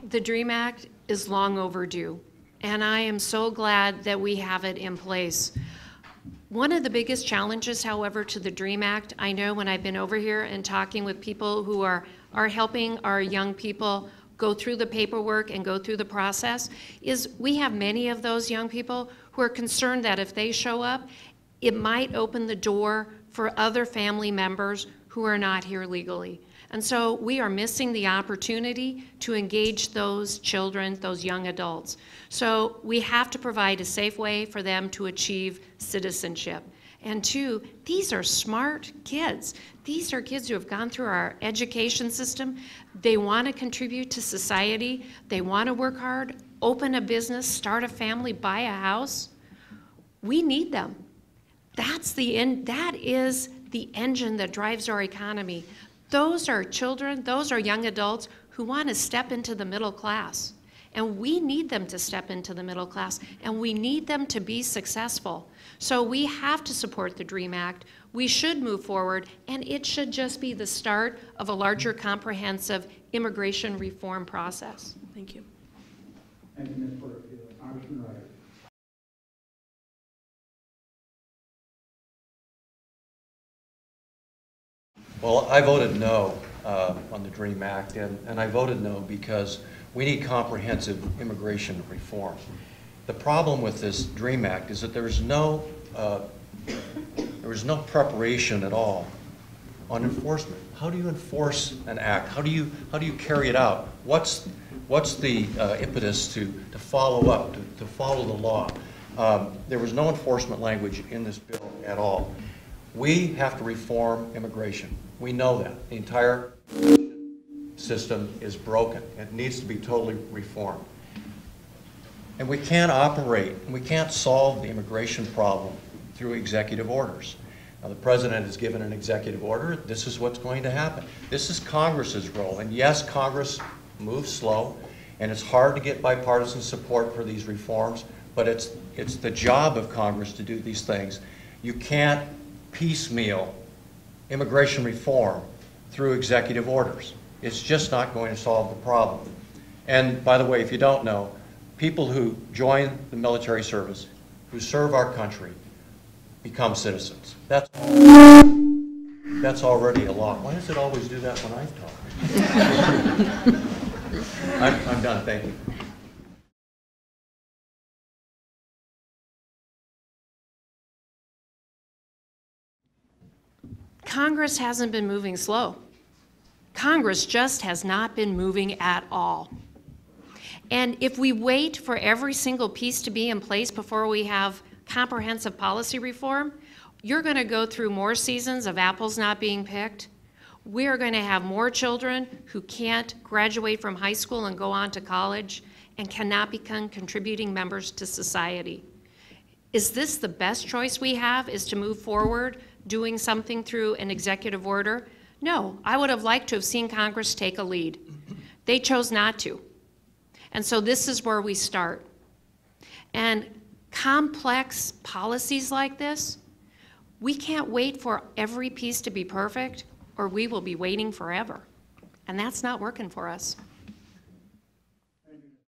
The DREAM Act is long overdue, and I am so glad that we have it in place. One of the biggest challenges, however, to the DREAM Act, I know when I've been over here and talking with people who are helping our young people go through the paperwork and go through the process, is we have many of those young people who are concerned that if they show up, it might open the door for other family members who are not here legally. And so we are missing the opportunity to engage those children, those young adults. So we have to provide a safe way for them to achieve citizenship. And two, these are smart kids. These are kids who have gone through our education system. They want to contribute to society. They want to work hard, open a business, start a family, buy a house. We need them. That is the engine that drives our economy. Those are children, those are young adults who want to step into the middle class. And we need them to step into the middle class, and we need them to be successful. So we have to support the DREAM Act. We should move forward, and it should just be the start of a larger comprehensive immigration reform process. Thank you. Thank you, Ms. Porterfield. Congressman Reichert. Well, I voted no on the DREAM Act, and I voted no because we need comprehensive immigration reform. The problem with this DREAM Act is that there was no preparation at all on enforcement. How do you enforce an act? How do you carry it out? What's the impetus to follow up, to follow the law? There was no enforcement language in this bill at all. We have to reform immigration. We know that. The entire system is broken. It needs to be totally reformed. And we can't operate, and we can't solve the immigration problem through executive orders. Now, the President has given an executive order. This is what's going to happen. This is Congress's role. And yes, Congress moves slow, and it's hard to get bipartisan support for these reforms, but it's the job of Congress to do these things. You can't piecemeal immigration reform through executive orders. It's just not going to solve the problem. And by the way, if you don't know, people who join the military service, who serve our country, become citizens. That's already a law. Why does it always do that when I talk? I'm done, thank you. Congress hasn't been moving slow. Congress just has not been moving at all. And if we wait for every single piece to be in place before we have comprehensive policy reform, you're going to go through more seasons of apples not being picked. We're going to have more children who can't graduate from high school and go on to college and cannot become contributing members to society. Is this the best choice we have, is to move forward doing something through an executive order? No, I would have liked to have seen Congress take a lead. They chose not to. And so this is where we start. And complex policies like this, we can't wait for every piece to be perfect, or we will be waiting forever. And that's not working for us.